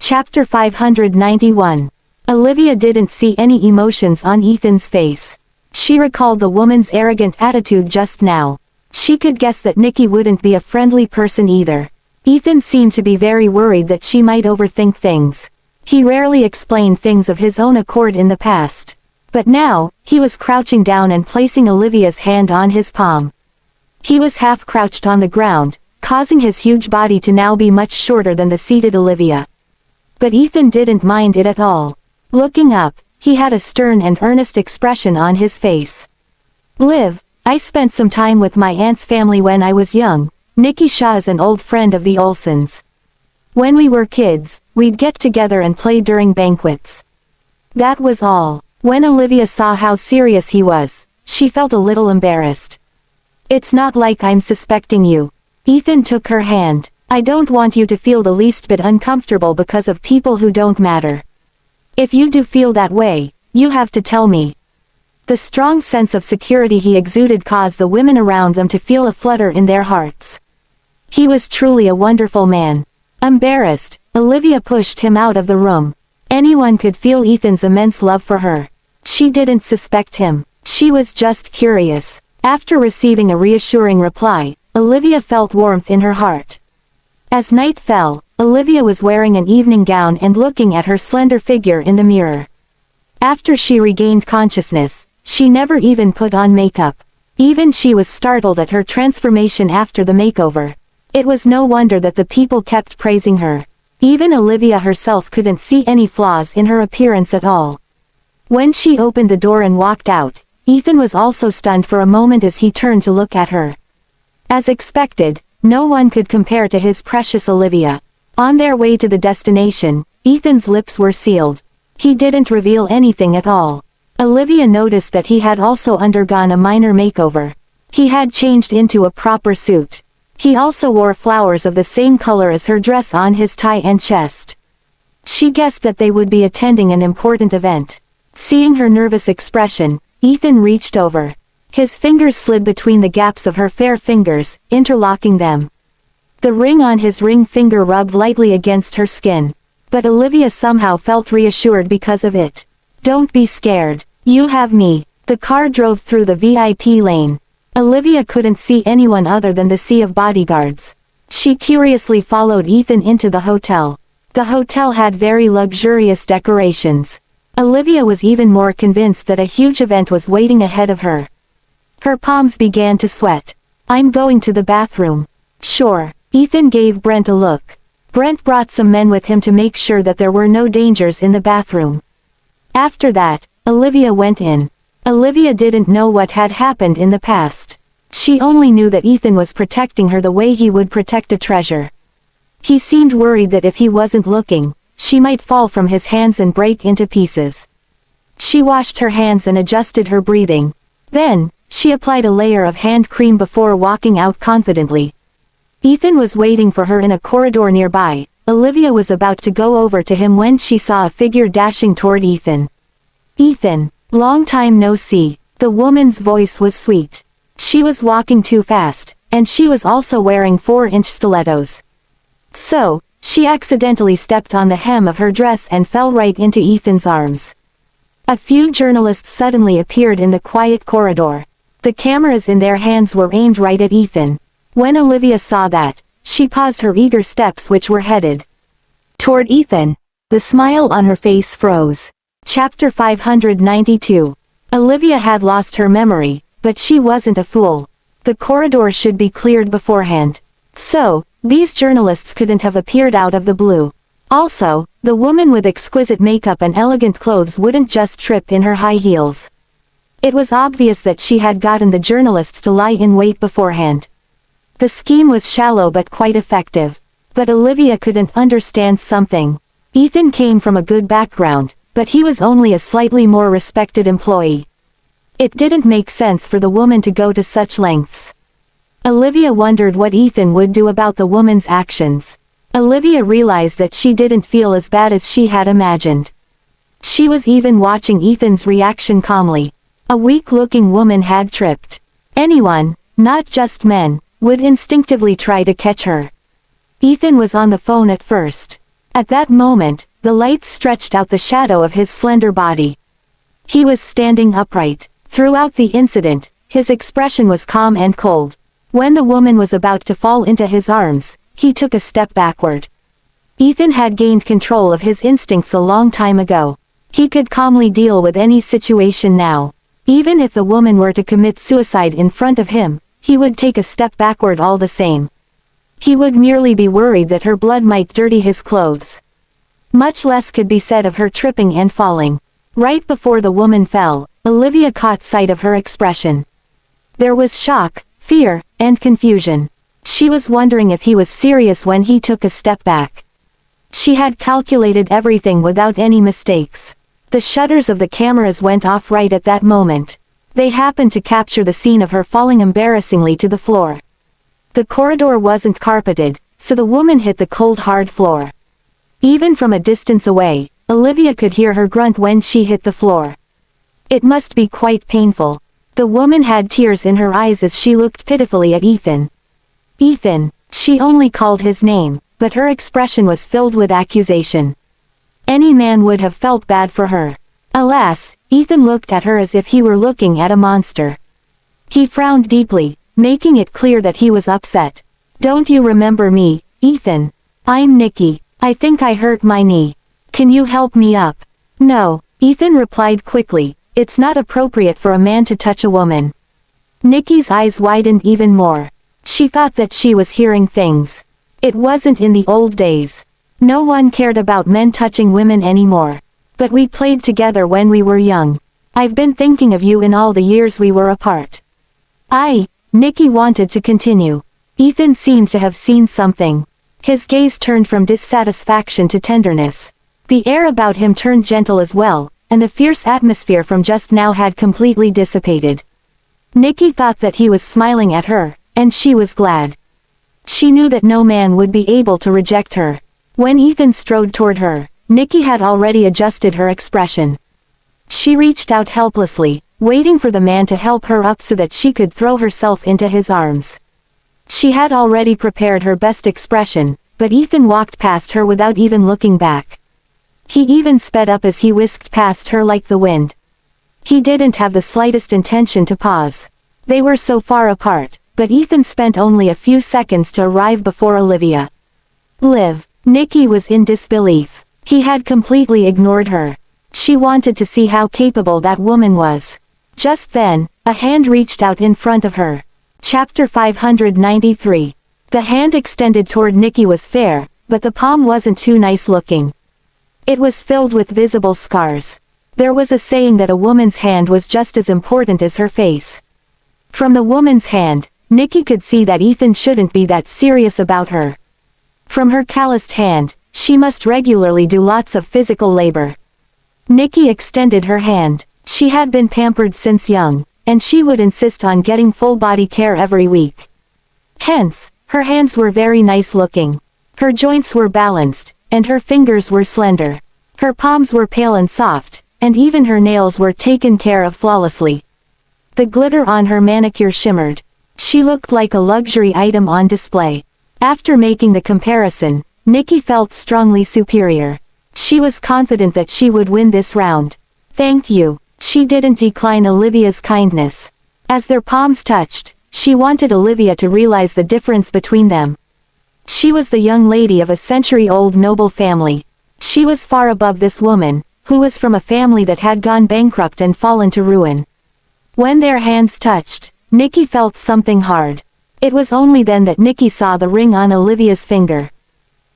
Chapter 591. Olivia didn't see any emotions on Ethan's face. She recalled the woman's arrogant attitude just now. She could guess that Nikki wouldn't be a friendly person either. Ethan seemed to be very worried that she might overthink things. He rarely explained things of his own accord in the past. But now, he was crouching down and placing Olivia's hand on his palm. He was half crouched on the ground, causing his huge body to now be much shorter than the seated Olivia. But Ethan didn't mind it at all. Looking up, he had a stern and earnest expression on his face. "Liv, I spent some time with my aunt's family when I was young. Nikki Shaw is an old friend of the Olsons. When we were kids, we'd get together and play during banquets." That was all. When Olivia saw how serious he was, she felt a little embarrassed. "It's not like I'm suspecting you." Ethan took her hand. "I don't want you to feel the least bit uncomfortable because of people who don't matter. If you do feel that way, you have to tell me." The strong sense of security he exuded caused the women around them to feel a flutter in their hearts. He was truly a wonderful man. Embarrassed, Olivia pushed him out of the room. Anyone could feel Ethan's immense love for her. She didn't suspect him. She was just curious. After receiving a reassuring reply, Olivia felt warmth in her heart. As night fell, Olivia was wearing an evening gown and looking at her slender figure in the mirror. After she regained consciousness, she never even put on makeup. Even she was startled at her transformation after the makeover. It was no wonder that the people kept praising her. Even Olivia herself couldn't see any flaws in her appearance at all. When she opened the door and walked out, Ethan was also stunned for a moment as he turned to look at her. As expected, no one could compare to his precious Olivia. On their way to the destination, Ethan's lips were sealed. He didn't reveal anything at all. Olivia noticed that he had also undergone a minor makeover. He had changed into a proper suit. He also wore flowers of the same color as her dress on his tie and chest. She guessed that they would be attending an important event. Seeing her nervous expression, Ethan reached over. His fingers slid between the gaps of her fair fingers, interlocking them. The ring on his ring finger rubbed lightly against her skin. But Olivia somehow felt reassured because of it. "Don't be scared. You have me." The car drove through the VIP lane. Olivia couldn't see anyone other than the sea of bodyguards. She curiously followed Ethan into the hotel. The hotel had very luxurious decorations. Olivia was even more convinced that a huge event was waiting ahead of her. Her palms began to sweat. "I'm going to the bathroom." "Sure." Ethan gave Brent a look. Brent brought some men with him to make sure that there were no dangers in the bathroom. After that, Olivia went in. Olivia didn't know what had happened in the past. She only knew that Ethan was protecting her the way he would protect a treasure. He seemed worried that if he wasn't looking, she might fall from his hands and break into pieces. She washed her hands and adjusted her breathing. Then, she applied a layer of hand cream before walking out confidently. Ethan was waiting for her in a corridor nearby. Olivia was about to go over to him when she saw a figure dashing toward Ethan. "Ethan, long time no see." The woman's voice was sweet. She was walking too fast, and she was also wearing 4-inch stilettos. So, she accidentally stepped on the hem of her dress and fell right into Ethan's arms. A few journalists suddenly appeared in the quiet corridor. The cameras in their hands were aimed right at Ethan. When Olivia saw that, she paused her eager steps which were headed toward Ethan. The smile on her face froze. Chapter 592. Olivia had lost her memory, but she wasn't a fool. The corridor should be cleared beforehand. So, these journalists couldn't have appeared out of the blue. Also, the woman with exquisite makeup and elegant clothes wouldn't just trip in her high heels. It was obvious that she had gotten the journalists to lie in wait beforehand. The scheme was shallow but quite effective. But Olivia couldn't understand something. Ethan came from a good background, but he was only a slightly more respected employee. It didn't make sense for the woman to go to such lengths. Olivia wondered what Ethan would do about the woman's actions. Olivia realized that she didn't feel as bad as she had imagined. She was even watching Ethan's reaction calmly. A weak-looking woman had tripped. Anyone, not just men, would instinctively try to catch her. Ethan was on the phone at first. At that moment, the lights stretched out the shadow of his slender body. He was standing upright. Throughout the incident, his expression was calm and cold. When the woman was about to fall into his arms, he took a step backward. Ethan had gained control of his instincts a long time ago. He could calmly deal with any situation now. Even if the woman were to commit suicide in front of him, he would take a step backward all the same. He would merely be worried that her blood might dirty his clothes. Much less could be said of her tripping and falling. Right before the woman fell, Olivia caught sight of her expression. There was shock, fear, and confusion. She was wondering if he was serious when he took a step back. She had calculated everything without any mistakes. The shutters of the cameras went off right at that moment. They happened to capture the scene of her falling embarrassingly to the floor. The corridor wasn't carpeted, so the woman hit the cold hard floor. Even from a distance away, Olivia could hear her grunt when she hit the floor. It must be quite painful. The woman had tears in her eyes as she looked pitifully at Ethan. Ethan, she only called his name, but her expression was filled with accusation. Any man would have felt bad for her. Alas, Ethan looked at her as if he were looking at a monster. He frowned deeply, making it clear that he was upset. "Don't you remember me, Ethan? I'm Nikki. I think I hurt my knee. Can you help me up?" "No," Ethan replied quickly, "it's not appropriate for a man to touch a woman." Nikki's eyes widened even more. She thought that she was hearing things. It wasn't in the old days. No one cared about men touching women anymore. But we played together when we were young. I've been thinking of you in all the years we were apart. Nikki wanted to continue. Ethan seemed to have seen something. His gaze turned from dissatisfaction to tenderness. The air about him turned gentle as well, and the fierce atmosphere from just now had completely dissipated. Nikki thought that he was smiling at her, and she was glad. She knew that no man would be able to reject her. When Ethan strode toward her, Nikki had already adjusted her expression. She reached out helplessly, waiting for the man to help her up so that she could throw herself into his arms. She had already prepared her best expression, but Ethan walked past her without even looking back. He even sped up as he whisked past her like the wind. He didn't have the slightest intention to pause. They were so far apart, but Ethan spent only a few seconds to arrive before Olivia. Liv. Nikki was in disbelief. He had completely ignored her. She wanted to see how capable that woman was. Just then, a hand reached out in front of her. Chapter 593. The hand extended toward Nikki was fair, but the palm wasn't too nice looking. It was filled with visible scars. There was a saying that a woman's hand was just as important as her face. From the woman's hand, Nikki could see that Ethan shouldn't be that serious about her. From her calloused hand, she must regularly do lots of physical labor. Nikki extended her hand. She had been pampered since young, and she would insist on getting full body care every week. Hence, her hands were very nice looking. Her joints were balanced, and her fingers were slender. Her palms were pale and soft, and even her nails were taken care of flawlessly. The glitter on her manicure shimmered. She looked like a luxury item on display. After making the comparison, Nikki felt strongly superior. She was confident that she would win this round. "Thank you." She didn't decline Olivia's kindness. As their palms touched, she wanted Olivia to realize the difference between them. She was the young lady of a century-old noble family. She was far above this woman, who was from a family that had gone bankrupt and fallen to ruin. When their hands touched, Nikki felt something hard. It was only then that Nikki saw the ring on Olivia's finger.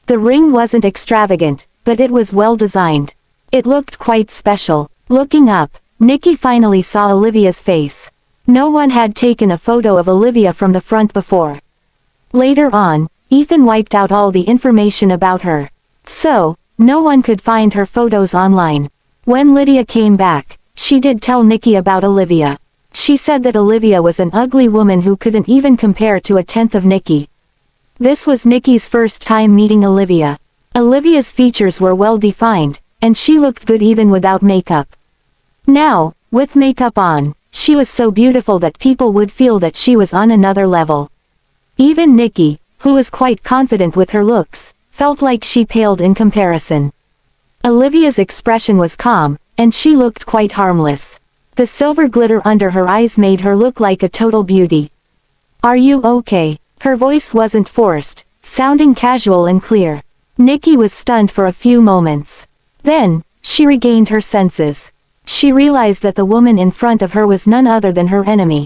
The ring wasn't extravagant, but it was well designed. It looked quite special. Looking up, Nikki finally saw Olivia's face. No one had taken a photo of Olivia from the front before. Later on, Ethan wiped out all the information about her. So, no one could find her photos online. When Lydia came back, she did tell Nikki about Olivia. She said that Olivia was an ugly woman who couldn't even compare to a tenth of Nikki. This was Nikki's first time meeting Olivia. Olivia's features were well defined, and she looked good even without makeup. Now, with makeup on, she was so beautiful that people would feel that she was on another level. Even Nikki, who was quite confident with her looks, felt like she paled in comparison. Olivia's expression was calm, and she looked quite harmless. The silver glitter under her eyes made her look like a total beauty. "Are you okay?" Her voice wasn't forced, sounding casual and clear. Nikki was stunned for a few moments. Then, she regained her senses. She realized that the woman in front of her was none other than her enemy.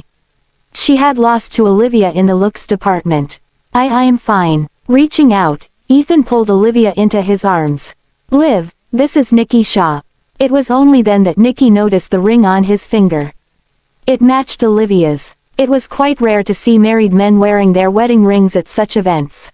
She had lost to Olivia in the looks department. I'm fine." Reaching out, Ethan pulled Olivia into his arms. "Liv, this is Nikki Shaw." It was only then that Nikki noticed the ring on his finger. It matched Olivia's. It was quite rare to see married men wearing their wedding rings at such events.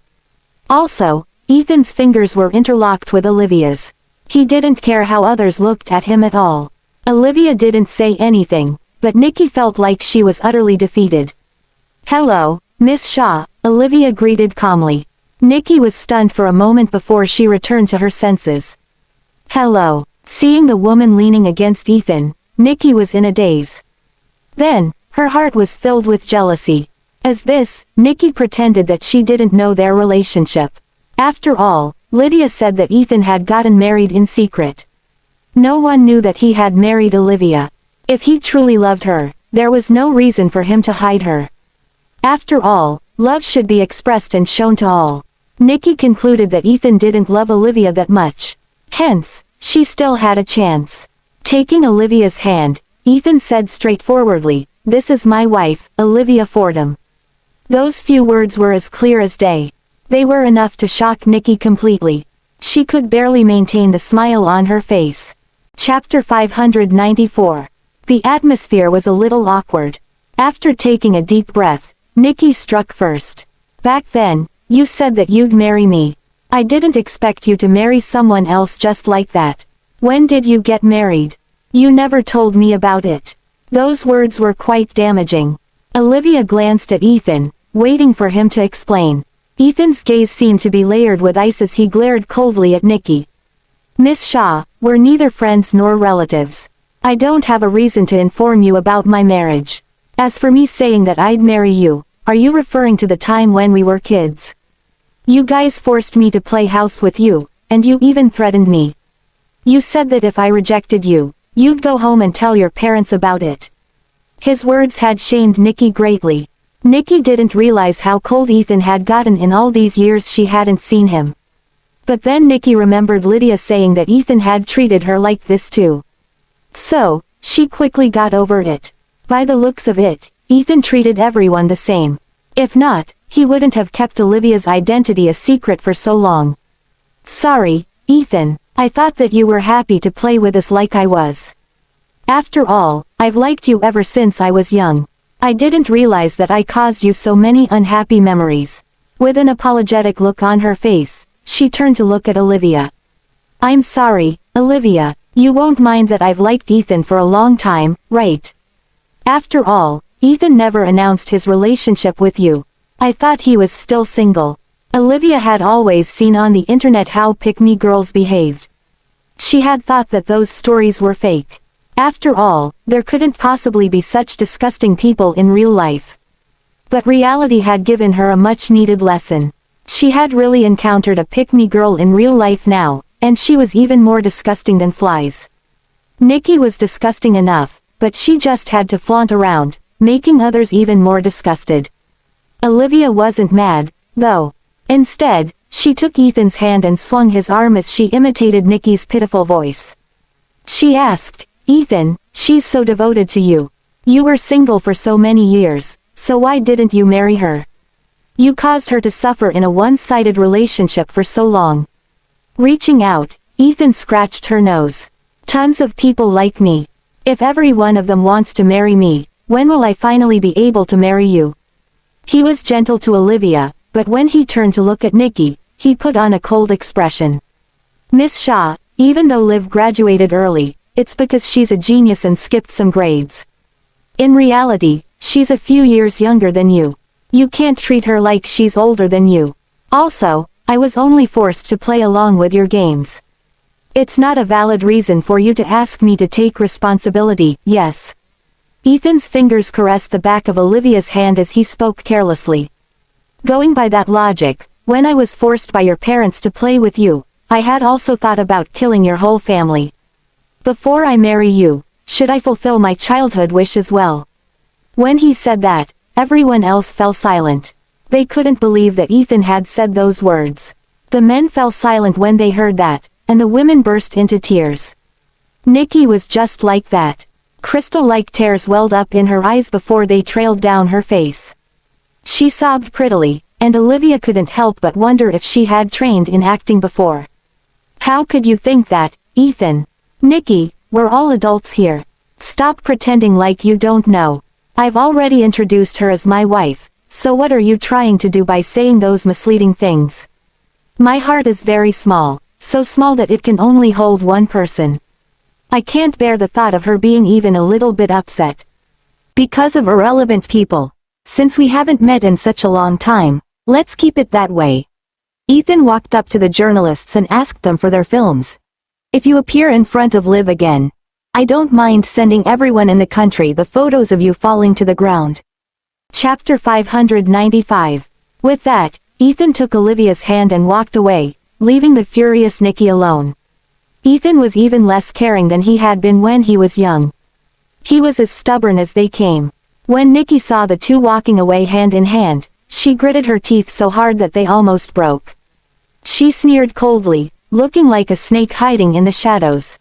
Also, Ethan's fingers were interlocked with Olivia's. He didn't care how others looked at him at all. Olivia didn't say anything, but Nikki felt like she was utterly defeated. "Hello, Miss Shaw," Olivia greeted calmly. Nikki was stunned for a moment before she returned to her senses. "Hello." Seeing the woman leaning against Ethan, Nikki was in a daze. Then, her heart was filled with jealousy. As this, Nikki pretended that she didn't know their relationship. After all, Lydia said that Ethan had gotten married in secret. No one knew that he had married Olivia. If he truly loved her, there was no reason for him to hide her. After all, love should be expressed and shown to all. Nikki concluded that Ethan didn't love Olivia that much. Hence, she still had a chance. Taking Olivia's hand, Ethan said straightforwardly, "This is my wife, Olivia Fordham." Those few words were as clear as day. They were enough to shock Nikki completely. She could barely maintain the smile on her face. Chapter 594. The atmosphere was a little awkward. After taking a deep breath, Nikki struck first. "Back then, you said that you'd marry me. I didn't expect you to marry someone else just like that. When did you get married? You never told me about it." Those words were quite damaging. Olivia glanced at Ethan, waiting for him to explain. Ethan's gaze seemed to be layered with ice as he glared coldly at Nikki. "Miss Shaw, we're neither friends nor relatives. I don't have a reason to inform you about my marriage. As for me saying that I'd marry you, are you referring to the time when we were kids? You guys forced me to play house with you, and you even threatened me. You said that if I rejected you, you'd go home and tell your parents about it." His words had shamed Nikki greatly. Nikki didn't realize how cold Ethan had gotten in all these years she hadn't seen him. But then Nikki remembered Lydia saying that Ethan had treated her like this too. So, she quickly got over it. By the looks of it, Ethan treated everyone the same. If not, he wouldn't have kept Olivia's identity a secret for so long. "Sorry, Ethan, I thought that you were happy to play with us like I was. After all, I've liked you ever since I was young. I didn't realize that I caused you so many unhappy memories." With an apologetic look on her face, she turned to look at Olivia. "I'm sorry, Olivia, you won't mind that I've liked Ethan for a long time, right? After all, Ethan never announced his relationship with you. I thought he was still single." Olivia had always seen on the internet how pick-me girls behaved. She had thought that those stories were fake. After all, there couldn't possibly be such disgusting people in real life. But reality had given her a much-needed lesson. She had really encountered a pick-me girl in real life now, and she was even more disgusting than flies. Nikki was disgusting enough, but she just had to flaunt around, making others even more disgusted. Olivia wasn't mad, though. Instead, she took Ethan's hand and swung his arm as she imitated Nikki's pitiful voice. She asked, "Ethan, she's so devoted to you. You were single for so many years, so why didn't you marry her? You caused her to suffer in a one-sided relationship for so long." Reaching out, Ethan scratched her nose. "Tons of people like me. If every one of them wants to marry me, when will I finally be able to marry you?" He was gentle to Olivia, but when he turned to look at Nikki, he put on a cold expression. "Miss Shaw, even though Liv graduated early, it's because she's a genius and skipped some grades. In reality, she's a few years younger than you. You can't treat her like she's older than you. Also, I was only forced to play along with your games. It's not a valid reason for you to ask me to take responsibility, yes?" Ethan's fingers caressed the back of Olivia's hand as he spoke carelessly. Going by that logic, When I was forced by your parents to play with you, I had also thought about killing your whole family. Before I marry you, should I fulfill my childhood wish as well?" When he said that, everyone else fell silent. They couldn't believe that Ethan had said those words. The men fell silent when they heard that, and the women burst into tears. Nikki was just like that. Crystal-like tears welled up in her eyes before they trailed down her face. She sobbed prettily, and Olivia couldn't help but wonder if she had trained in acting before. "How could you think that, Ethan? Nikki, we're all adults here. Stop pretending like you don't know. I've already introduced her as my wife, so what are you trying to do by saying those misleading things? My heart is very small, so small that it can only hold one person. I can't bear the thought of her being even a little bit upset. Because of irrelevant people. Since we haven't met in such a long time, let's keep it that way." Ethan walked up to the journalists and asked them for their films. "If you appear in front of Liv again, I don't mind sending everyone in the country the photos of you falling to the ground." Chapter 595. With that, Ethan took Olivia's hand and walked away, leaving the furious Nikki alone. Ethan was even less caring than he had been when he was young. He was as stubborn as they came. When Nikki saw the two walking away hand in hand, she gritted her teeth so hard that they almost broke. She sneered coldly, looking like a snake hiding in the shadows.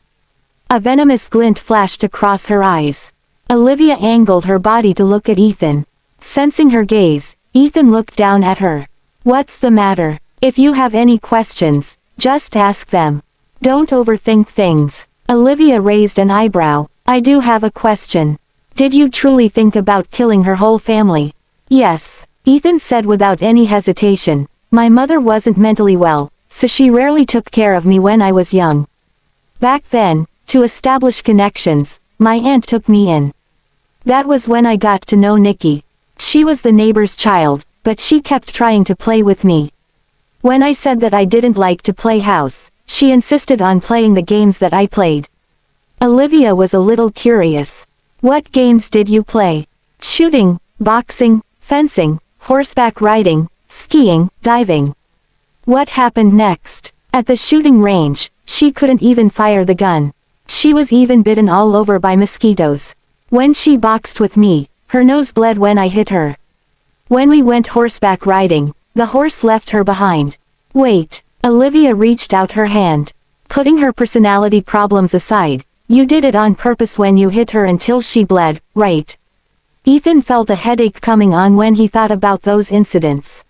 A venomous glint flashed across her eyes. Olivia angled her body to look at Ethan. Sensing her gaze, Ethan looked down at her. "What's the matter? If you have any questions, just ask them. Don't overthink things." Olivia raised an eyebrow. "I do have a question. Did you truly think about killing her whole family?" "Yes," Ethan said without any hesitation. "My mother wasn't mentally well, so she rarely took care of me when I was young. Back then, to establish connections, my aunt took me in. That was when I got to know Nikki. She was the neighbor's child, but she kept trying to play with me. When I said that I didn't like to play house, she insisted on playing the games that I played." Olivia was a little curious. "What games did you play?" "Shooting, boxing, fencing, horseback riding, skiing, diving." "What happened next?" "At the shooting range, she couldn't even fire the gun. She was even bitten all over by mosquitoes. When she boxed with me, her nose bled when I hit her. When we went horseback riding, the horse left her behind." "Wait." Olivia reached out her hand. "Putting her personality problems aside, you did it on purpose when you hit her until she bled, right?" Ethan felt a headache coming on when he thought about those incidents.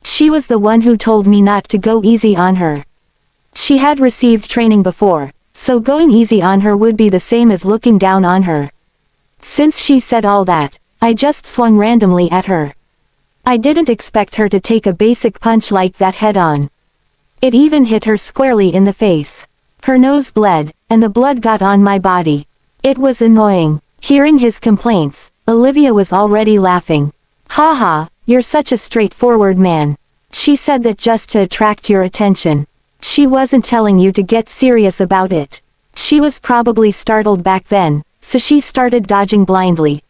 "She was the one who told me not to go easy on her. She had received training before, so going easy on her would be the same as looking down on her. Since she said all that, I just swung randomly at her. I didn't expect her to take a basic punch like that head on. It even hit her squarely in the face. Her nose bled, and the blood got on my body. It was annoying." Hearing his complaints, Olivia was already laughing. "Haha, you're such a straightforward man. She said that just to attract your attention. She wasn't telling you to get serious about it. She was probably startled back then, so she started dodging blindly.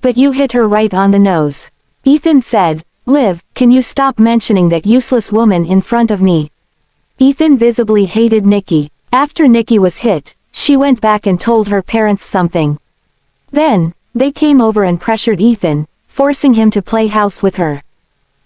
But you hit her right on the nose." Ethan said, "Liv, can you stop mentioning that useless woman in front of me?" Ethan visibly hated Nikki. After Nikki was hit, she went back and told her parents something. Then, they came over and pressured Ethan, forcing him to play house with her.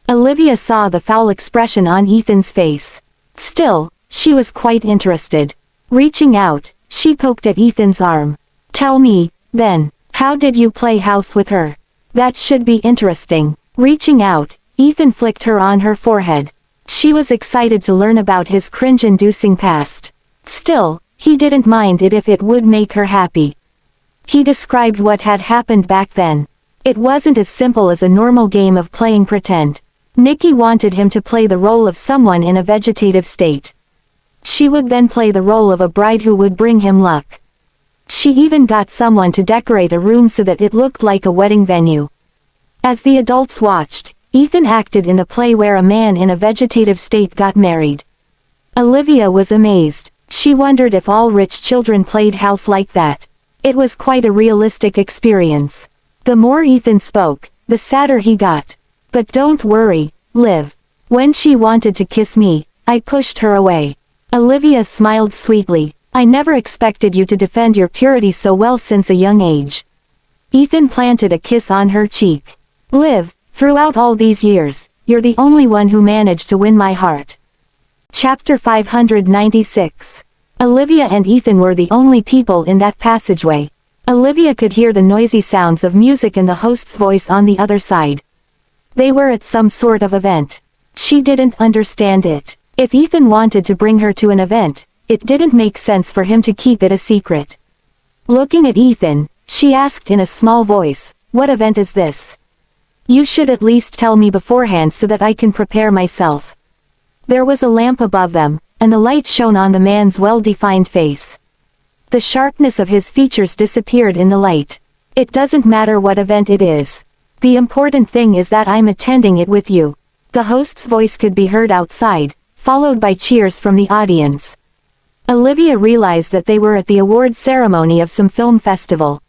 Olivia saw the foul expression on Ethan's face. Still, she was quite interested. Reaching out, she poked at Ethan's arm. "Tell me, then, how did you play house with her? That should be interesting." Reaching out, Ethan flicked her on her forehead. She was excited to learn about his cringe-inducing past. Still, he didn't mind it if it would make her happy. He described what had happened back then. It wasn't as simple as a normal game of playing pretend. Nikki wanted him to play the role of someone in a vegetative state. She would then play the role of a bride who would bring him luck. She even got someone to decorate a room so that it looked like a wedding venue. As the adults watched, Ethan acted in the play where a man in a vegetative state got married. Olivia was amazed. She wondered if all rich children played house like that. It was quite a realistic experience. The more Ethan spoke, the sadder he got. "But don't worry, Liv. When she wanted to kiss me, I pushed her away. Olivia smiled sweetly. I never expected you to defend your purity so well since a young age. Ethan planted a kiss on her cheek. Liv, throughout all these years, you're the only one who managed to win my heart. Chapter 596. Olivia and Ethan were the only people in that passageway. Olivia could hear the noisy sounds of music and the host's voice on the other side. They were at some sort of event. She didn't understand it. If Ethan wanted to bring her to an event, it didn't make sense for him to keep it a secret. Looking at Ethan, she asked in a small voice, "What event is this? You should at least tell me beforehand so that I can prepare myself." There was a lamp above them, and the light shone on the man's well-defined face. The sharpness of his features disappeared in the light. "It doesn't matter what event it is. The important thing is that I'm attending it with you." The host's voice could be heard outside, followed by cheers from the audience. Olivia realized that they were at the award ceremony of some film festival.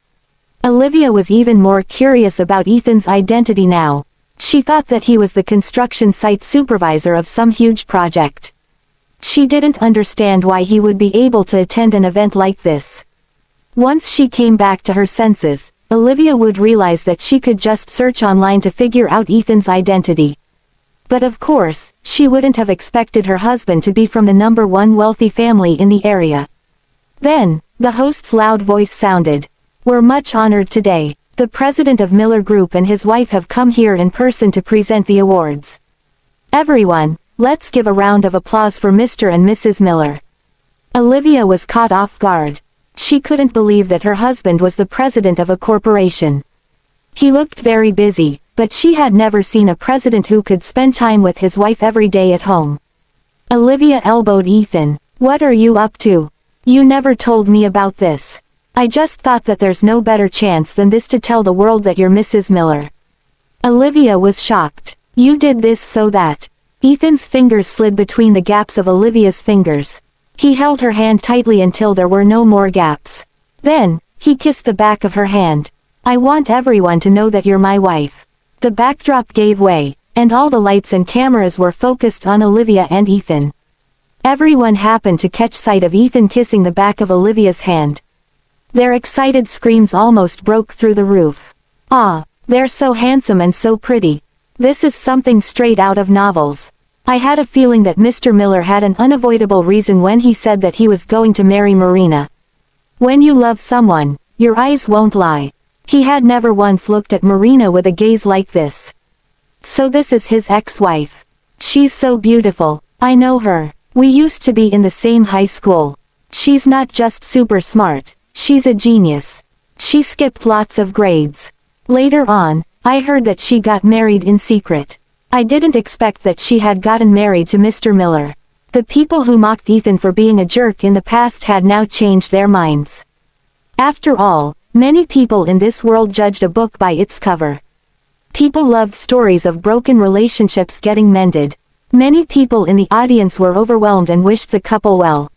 Olivia was even more curious about Ethan's identity now. She thought that he was the construction site supervisor of some huge project. She didn't understand why he would be able to attend an event like this. Once she came back to her senses, Olivia would realize that she could just search online to figure out Ethan's identity. But of course, she wouldn't have expected her husband to be from the #1 wealthy family in the area. Then, the host's loud voice sounded. "We're much honored today. The president of Miller Group and his wife have come here in person to present the awards. Everyone, let's give a round of applause for Mr. and Mrs. Miller." Olivia was caught off guard. She couldn't believe that her husband was the president of a corporation. He looked very busy, but she had never seen a president who could spend time with his wife every day at home. Olivia elbowed Ethan. "What are you up to? You never told me about this. I just thought that there's no better chance than this to tell the world that you're Mrs. Miller." Olivia was shocked. "You did this so that..." Ethan's fingers slid between the gaps of Olivia's fingers. He held her hand tightly until there were no more gaps. Then, he kissed the back of her hand. "I want everyone to know that you're my wife." The backdrop gave way, and all the lights and cameras were focused on Olivia and Ethan. Everyone happened to catch sight of Ethan kissing the back of Olivia's hand. Their excited screams almost broke through the roof. "Ah, they're so handsome and so pretty. This is something straight out of novels. I had a feeling that Mr. Miller had an unavoidable reason when he said that he was going to marry Marina. When you love someone, your eyes won't lie." He had never once looked at Marina with a gaze like this. "So this is his ex-wife. She's so beautiful. I know her. We used to be in the same high school. She's not just super smart, she's a genius. She skipped lots of grades. Later on, I heard that she got married in secret. I didn't expect that she had gotten married to Mr. Miller." The people who mocked Ethan for being a jerk in the past had now changed their minds. After all, many people in this world judged a book by its cover. People loved stories of broken relationships getting mended. Many people in the audience were overwhelmed and wished the couple well.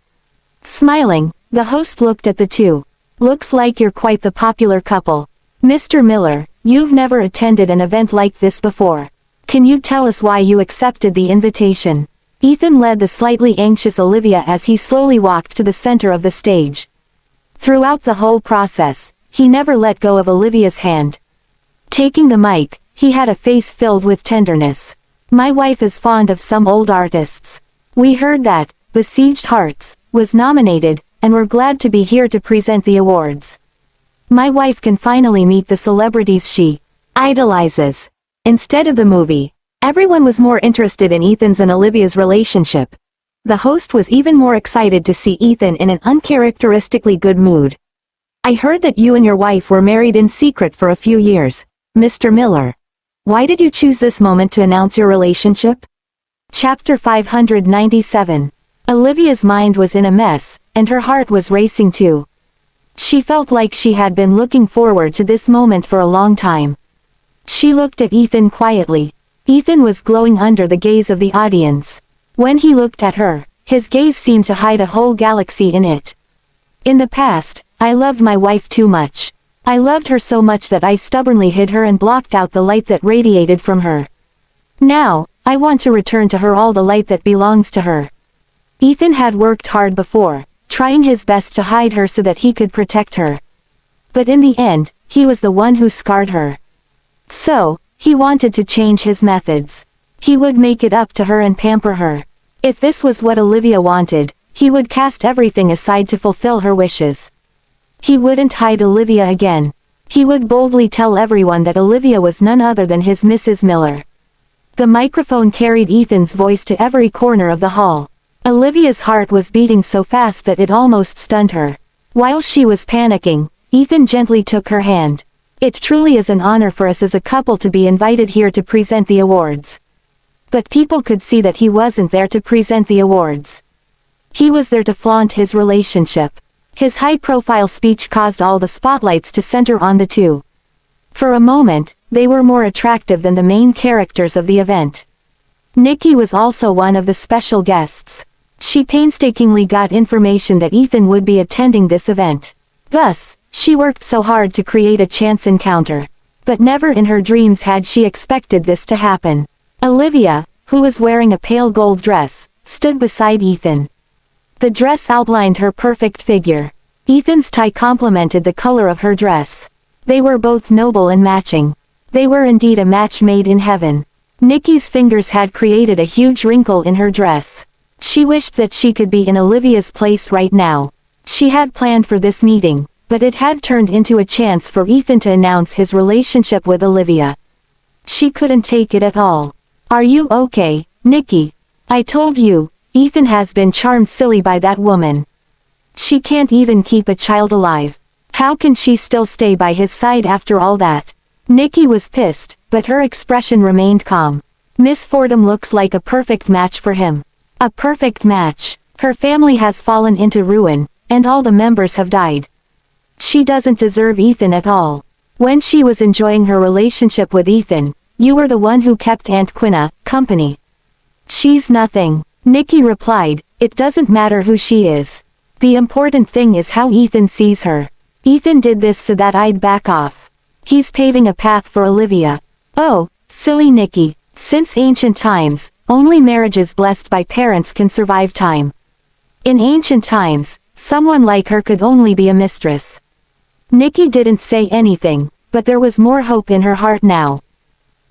Smiling, the host looked at the two. "Looks like you're quite the popular couple. Mr. Miller, you've never attended an event like this before. Can you tell us why you accepted the invitation?" Ethan led the slightly anxious Olivia as he slowly walked to the center of the stage. Throughout the whole process, he never let go of Olivia's hand. Taking the mic, he had a face filled with tenderness. "My wife is fond of some old artists. We heard that Besieged Hearts was nominated, and we're glad to be here to present the awards. My wife can finally meet the celebrities she idolizes." Instead of the movie, everyone was more interested in Ethan's and Olivia's relationship. The host was even more excited to see Ethan in an uncharacteristically good mood. "I heard that you and your wife were married in secret for a few years, Mr. Miller. Why did you choose this moment to announce your relationship?" Chapter 597. Olivia's mind was in a mess, and her heart was racing too. She felt like she had been looking forward to this moment for a long time. She looked at Ethan quietly. Ethan was glowing under the gaze of the audience. When he looked at her, his gaze seemed to hide a whole galaxy in it. "In the past, I loved my wife too much. I loved her so much that I stubbornly hid her and blocked out the light that radiated from her. Now, I want to return to her all the light that belongs to her. Ethan had worked hard before, trying his best to hide her so that he could protect her. But in the end, he was the one who scarred her. So, he wanted to change his methods. He would make it up to her and pamper her. If this was what Olivia wanted, he would cast everything aside to fulfill her wishes. He wouldn't hide Olivia again. He would boldly tell everyone that Olivia was none other than his Mrs. Miller. The microphone carried Ethan's voice to every corner of the hall. Olivia's heart was beating so fast that it almost stunned her. While she was panicking, Ethan gently took her hand. It truly is an honor for us as a couple to be invited here to present the awards. But people could see that he wasn't there to present the awards. He was there to flaunt his relationship. His high-profile speech caused all the spotlights to center on the two. For a moment, they were more attractive than the main characters of the event. Nikki was also one of the special guests. She painstakingly got information that Ethan would be attending this event. Thus, she worked so hard to create a chance encounter. But never in her dreams had she expected this to happen. Olivia, who was wearing a pale gold dress, stood beside Ethan. The dress outlined her perfect figure. Ethan's tie complemented the color of her dress. They were both noble and matching. They were indeed a match made in heaven. Nikki's fingers had created a huge wrinkle in her dress. She wished that she could be in Olivia's place right now. She had planned for this meeting, but it had turned into a chance for Ethan to announce his relationship with Olivia. She couldn't take it at all. "Are you okay, Nikki? I told you, Ethan has been charmed silly by that woman. She can't even keep a child alive. How can she still stay by his side after all that?" Nikki was pissed, but her expression remained calm. "Miss Fordham looks like a perfect match for him. A perfect match. Her family has fallen into ruin, and all the members have died. She doesn't deserve Ethan at all. When she was enjoying her relationship with Ethan, you were the one who kept Aunt Quina company. She's nothing." Nikki replied, "It doesn't matter who she is. The important thing is how Ethan sees her. Ethan did this so that I'd back off. He's paving a path for Olivia." "Oh, silly Nikki. Since ancient times, only marriages blessed by parents can survive time. In ancient times, someone like her could only be a mistress." Nikki didn't say anything, but there was more hope in her heart now.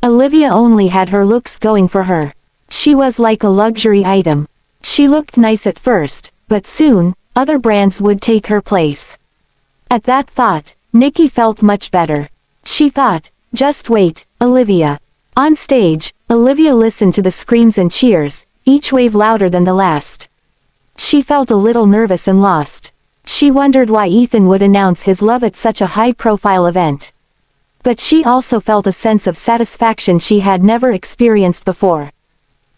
Olivia only had her looks going for her. She was like a luxury item. She looked nice at first, but soon, other brands would take her place. At that thought, Nikki felt much better. She thought, just wait, Olivia. On stage, Olivia listened to the screams and cheers, each wave louder than the last. She felt a little nervous and lost. She wondered why Ethan would announce his love at such a high-profile event. But she also felt a sense of satisfaction she had never experienced before.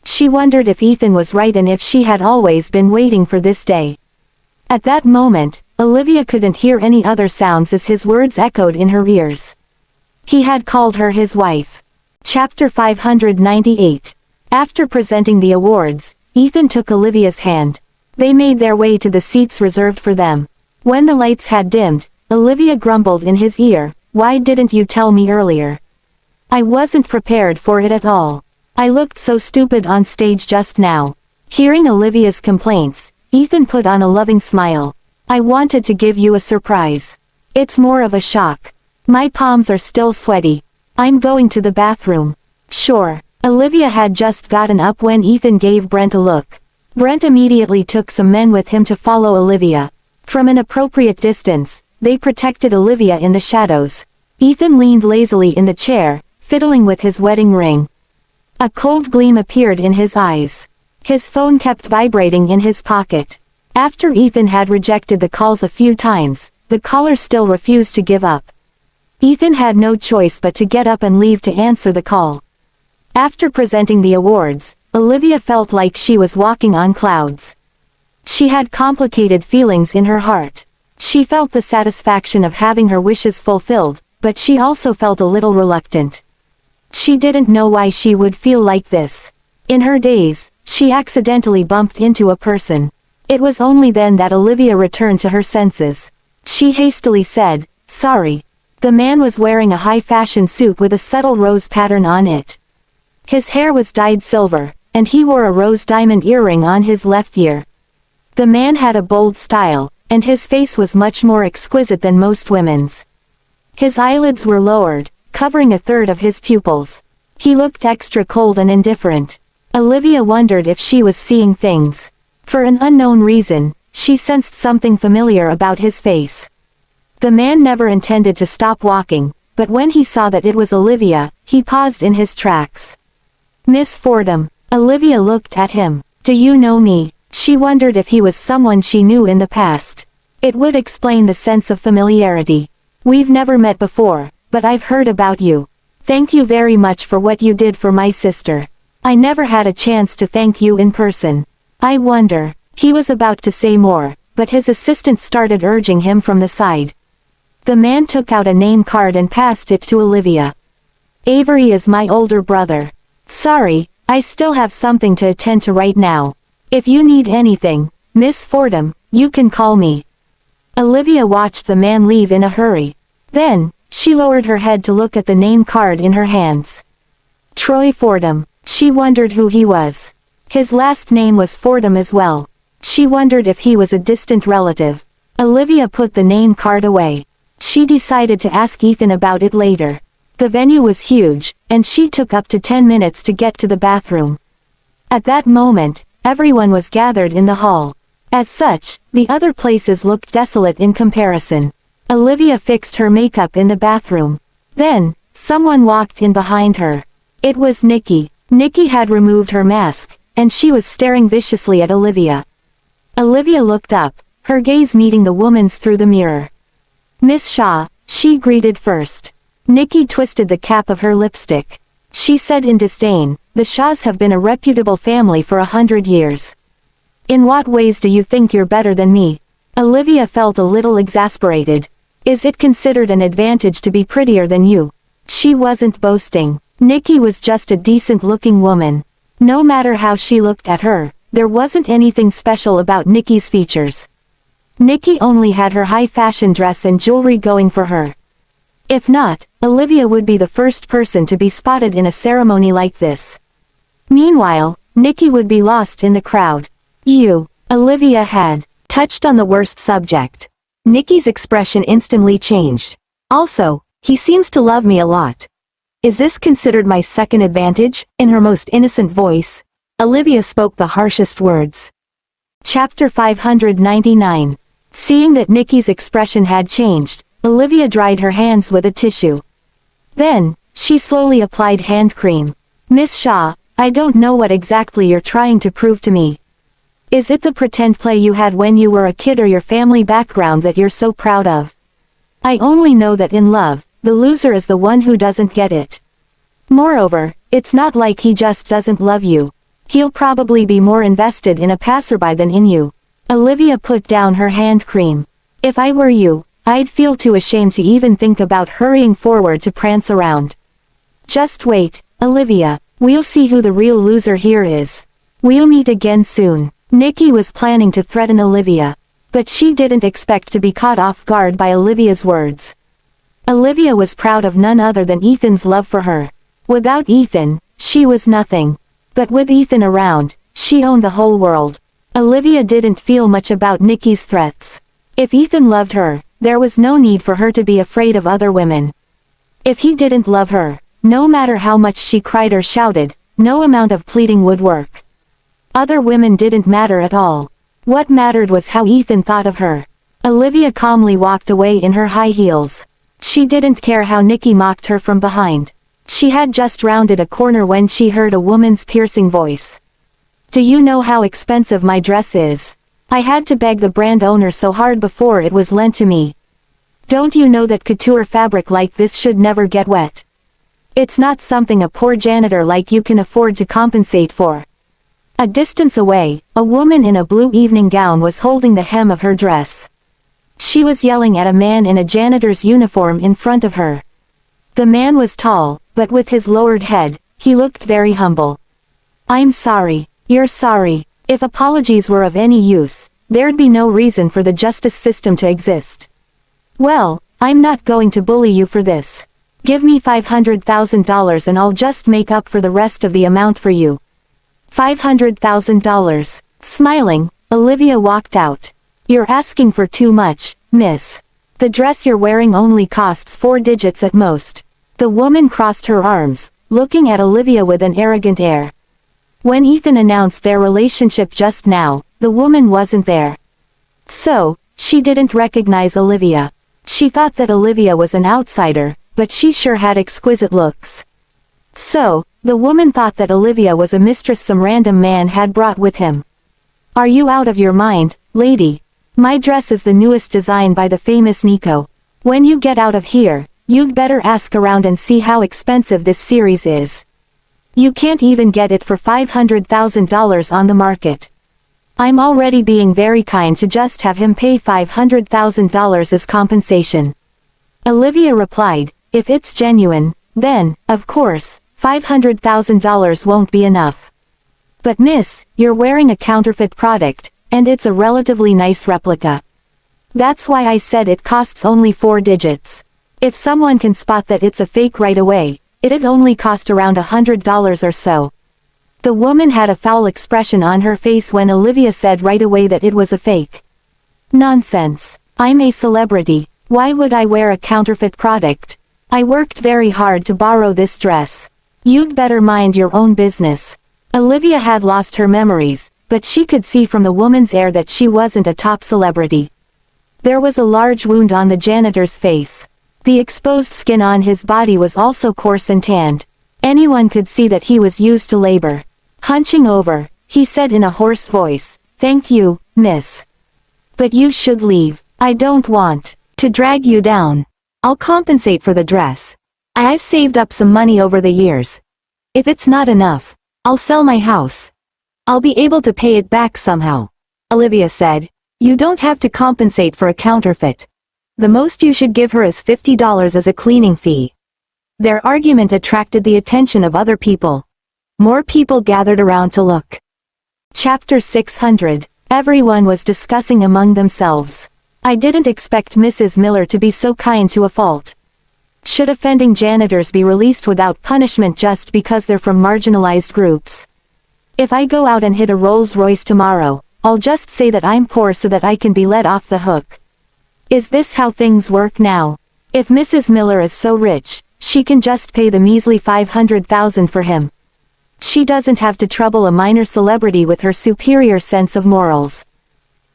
She wondered if Ethan was right and if she had always been waiting for this day. At that moment, Olivia couldn't hear any other sounds as his words echoed in her ears. He had called her his wife. Chapter 598. After presenting the awards, Ethan took Olivia's hand. They made their way to the seats reserved for them. When the lights had dimmed, Olivia grumbled in his ear, "Why didn't you tell me earlier? I wasn't prepared for it at all. I looked so stupid on stage just now." Hearing Olivia's complaints, Ethan put on a loving smile. "I wanted to give you a surprise. It's more of a shock. My palms are still sweaty. I'm going to the bathroom." "Sure." Olivia had just gotten up when Ethan gave Brent a look. Brent immediately took some men with him to follow Olivia. From an appropriate distance, they protected Olivia in the shadows. Ethan leaned lazily in the chair, fiddling with his wedding ring. A cold gleam appeared in his eyes. His phone kept vibrating in his pocket. After Ethan had rejected the calls a few times, the caller still refused to give up. Ethan had no choice but to get up and leave to answer the call. After presenting the awards, Olivia felt like she was walking on clouds. She had complicated feelings in her heart. She felt the satisfaction of having her wishes fulfilled, but she also felt a little reluctant. She didn't know why she would feel like this. In her days, she accidentally bumped into a person. It was only then that Olivia returned to her senses. She hastily said, "Sorry." The man was wearing a high-fashion suit with a subtle rose pattern on it. His hair was dyed silver, and he wore a rose diamond earring on his left ear. The man had a bold style, and his face was much more exquisite than most women's. His eyelids were lowered, covering a third of his pupils. He looked extra cold and indifferent. Olivia wondered if she was seeing things. For an unknown reason, she sensed something familiar about his face. The man never intended to stop walking, but when he saw that it was Olivia, he paused in his tracks. "Miss Fordham." Olivia looked at him. "Do you know me?" She wondered if he was someone she knew in the past. It would explain the sense of familiarity. "We've never met before, but I've heard about you. Thank you very much for what you did for my sister. I never had a chance to thank you in person. I wonder." He was about to say more, but his assistant started urging him from the side. The man took out a name card and passed it to Olivia. "Avery is my older brother. Sorry, I still have something to attend to right now. If you need anything, Miss Fordham, you can call me." Olivia watched the man leave in a hurry. Then, she lowered her head to look at the name card in her hands. Troy Fordham. She wondered who he was. His last name was Fordham as well. She wondered if he was a distant relative. Olivia put the name card away. She decided to ask Ethan about it later. The venue was huge, and she took up to 10 minutes to get to the bathroom. At that moment, everyone was gathered in the hall. As such, the other places looked desolate in comparison. Olivia fixed her makeup in the bathroom. Then, someone walked in behind her. It was Nikki. Nikki had removed her mask, and she was staring viciously at Olivia. Olivia looked up, her gaze meeting the woman's through the mirror. "Miss Shaw," she greeted first. Nikki twisted the cap of her lipstick. She said in disdain, "The Shaws have been a reputable family for 100 years. In what ways do you think you're better than me?" Olivia felt a little exasperated. "Is it considered an advantage to be prettier than you?" She wasn't boasting. Nikki was just a decent-looking woman. No matter how she looked at her, there wasn't anything special about Nikki's features. Nikki only had her high-fashion dress and jewelry going for her. If not, Olivia would be the first person to be spotted in a ceremony like this. Meanwhile, Nikki would be lost in the crowd. Olivia had touched on the worst subject. Nikki's expression instantly changed. "Also, he seems to love me a lot. Is this considered my second advantage?" In her most innocent voice, Olivia spoke the harshest words. Chapter 599. Seeing that Nikki's expression had changed, Olivia dried her hands with a tissue. Then, she slowly applied hand cream. "Miss Shaw, I don't know what exactly you're trying to prove to me. Is it the pretend play you had when you were a kid or your family background that you're so proud of? I only know that in love, the loser is the one who doesn't get it. Moreover, it's not like he just doesn't love you. He'll probably be more invested in a passerby than in you." Olivia put down her hand cream. "If I were you, I'd feel too ashamed to even think about hurrying forward to prance around. Just wait, Olivia, we'll see who the real loser here is. We'll meet again soon." Nikki was planning to threaten Olivia, but she didn't expect to be caught off guard by Olivia's words. Olivia was proud of none other than Ethan's love for her. Without Ethan, she was nothing. But with Ethan around, she owned the whole world. Olivia didn't feel much about Nikki's threats. If Ethan loved her, there was no need for her to be afraid of other women. If he didn't love her, no matter how much she cried or shouted, no amount of pleading would work. Other women didn't matter at all. What mattered was how Ethan thought of her. Olivia calmly walked away in her high heels. She didn't care how Nikki mocked her from behind. She had just rounded a corner when she heard a woman's piercing voice. "Do you know how expensive my dress is? I had to beg the brand owner so hard before it was lent to me. Don't you know that couture fabric like this should never get wet? It's not something a poor janitor like you can afford to compensate for." A distance away, a woman in a blue evening gown was holding the hem of her dress. She was yelling at a man in a janitor's uniform in front of her. The man was tall, but with his lowered head, he looked very humble. "I'm sorry." "You're sorry. If apologies were of any use, there'd be no reason for the justice system to exist. Well, I'm not going to bully you for this. Give me $500,000 and I'll just make up for the rest of the amount for you. $500,000. Smiling, Olivia walked out. You're asking for too much, miss. The dress you're wearing only costs 4 digits at most. The woman crossed her arms, looking at Olivia with an arrogant air. When Ethan announced their relationship just now, the woman wasn't there. So, she didn't recognize Olivia. She thought that Olivia was an outsider, but she sure had exquisite looks. So, the woman thought that Olivia was a mistress some random man had brought with him. Are you out of your mind, lady? My dress is the newest design by the famous Nico. When you get out of here, you'd better ask around and see how expensive this series is. You can't even get it for $500,000 on the market. I'm already being very kind to just have him pay $500,000 as compensation. Olivia replied, if it's genuine, then, of course, $500,000 won't be enough. But miss, you're wearing a counterfeit product, and it's a relatively nice replica. That's why I said it costs only 4 digits. If someone can spot that it's a fake right away, it'd only cost around $100 or so. The woman had a foul expression on her face when Olivia said right away that it was a fake. Nonsense. I'm a celebrity. Why would I wear a counterfeit product? I worked very hard to borrow this dress. You'd better mind your own business. Olivia had lost her memories, but she could see from the woman's air that she wasn't a top celebrity. There was a large wound on the janitor's face. The exposed skin on his body was also coarse and tanned. Anyone could see that he was used to labor. Hunching over, he said in a hoarse voice, "Thank you, miss. But you should leave. I don't want to drag you down. I'll compensate for the dress. I've saved up some money over the years. If it's not enough, I'll sell my house. I'll be able to pay it back somehow." Olivia said, "You don't have to compensate for a counterfeit. The most you should give her is $50 as a cleaning fee." Their argument attracted the attention of other people. More people gathered around to look. Chapter 600. Everyone was discussing among themselves. I didn't expect Mrs. Miller to be so kind to a fault. Should offending janitors be released without punishment just because they're from marginalized groups? If I go out and hit a Rolls-Royce tomorrow, I'll just say that I'm poor so that I can be let off the hook. Is this how things work now? If Mrs. Miller is so rich, she can just pay the measly $500,000 for him. She doesn't have to trouble a minor celebrity with her superior sense of morals.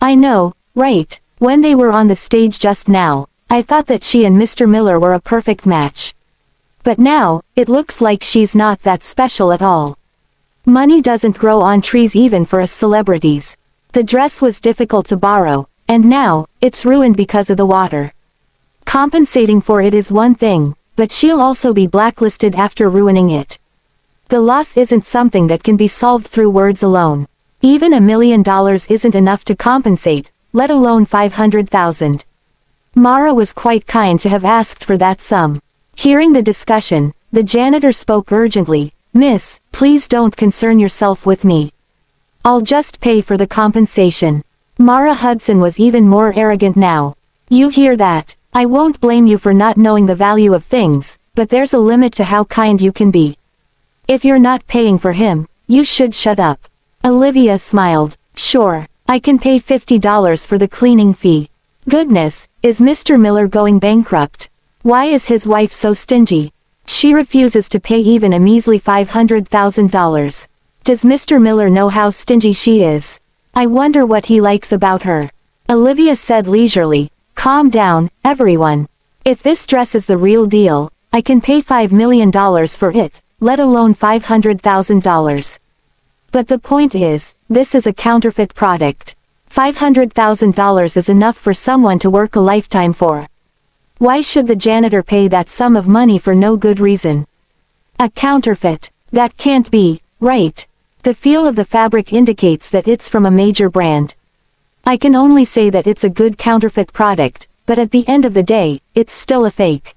I know, right? When they were on the stage just now, I thought that she and Mr. Miller were a perfect match. But now, it looks like she's not that special at all. Money doesn't grow on trees even for us celebrities. The dress was difficult to borrow, and now, it's ruined because of the water. Compensating for it is one thing, but she'll also be blacklisted after ruining it. The loss isn't something that can be solved through words alone. Even $1 million isn't enough to compensate, let alone $500,000. Mara was quite kind to have asked for that sum. Hearing the discussion, the janitor spoke urgently, "Miss, please don't concern yourself with me. I'll just pay for the compensation." Mara Hudson was even more arrogant now. "You hear that? I won't blame you for not knowing the value of things, but there's a limit to how kind you can be. If you're not paying for him, you should shut up." Olivia smiled. "Sure, I can pay $50 for the cleaning fee." Goodness, is Mr. Miller going bankrupt? Why is his wife so stingy? She refuses to pay even a measly $500,000. Does Mr. Miller know how stingy she is? I wonder what he likes about her. Olivia said leisurely, "Calm down, everyone. If this dress is the real deal, I can pay $5 million for it, let alone $500,000. But the point is, this is a counterfeit product. $500,000 is enough for someone to work a lifetime for. Why should the janitor pay that sum of money for no good reason? A counterfeit. That can't be, right? The feel of the fabric indicates that it's from a major brand. I can only say that it's a good counterfeit product, but at the end of the day, it's still a fake."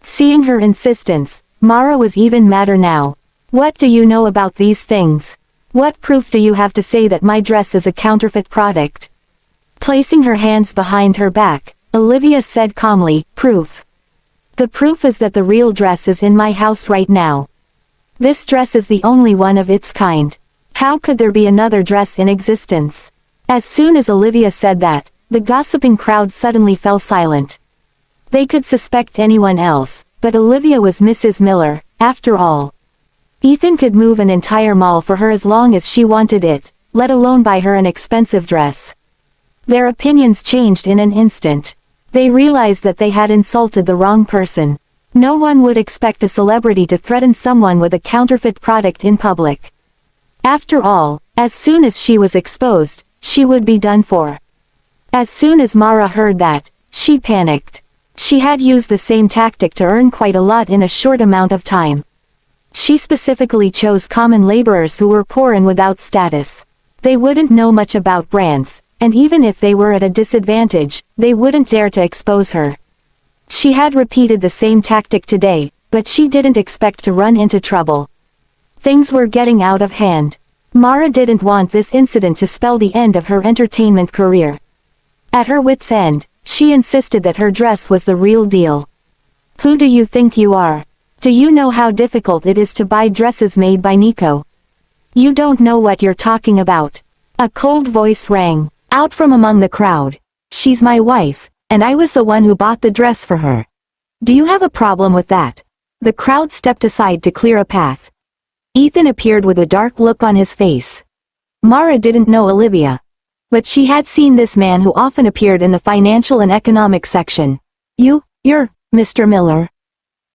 Seeing her insistence, Mara was even madder now. "What do you know about these things? What proof do you have to say that my dress is a counterfeit product?" Placing her hands behind her back, Olivia said calmly, "Proof. The proof is that the real dress is in my house right now. This dress is the only one of its kind. How could there be another dress in existence? As soon as Olivia said that, the gossiping crowd suddenly fell silent. They could suspect anyone else, but Olivia was Mrs. Miller, after all. Ethan could move an entire mall for her as long as she wanted it, let alone buy her an expensive dress. Their opinions changed in an instant. They realized that they had insulted the wrong person. No one would expect a celebrity to threaten someone with a counterfeit product in public. After all, as soon as she was exposed, she would be done for. As soon as Mara heard that, she panicked. She had used the same tactic to earn quite a lot in a short amount of time. She specifically chose common laborers who were poor and without status. They wouldn't know much about brands, and even if they were at a disadvantage, they wouldn't dare to expose her. She had repeated the same tactic today, but she didn't expect to run into trouble. Things were getting out of hand. Mara didn't want this incident to spell the end of her entertainment career. At her wit's end, she insisted that her dress was the real deal. Who do you think you are? Do you know how difficult it is to buy dresses made by Nico? You don't know what you're talking about. A cold voice rang out from among the crowd. She's my wife, and I was the one who bought the dress for her. Do you have a problem with that? The crowd stepped aside to clear a path. Ethan appeared with a dark look on his face. Mara didn't know Olivia, but she had seen this man who often appeared in the financial and economic section. You're Mr. Miller.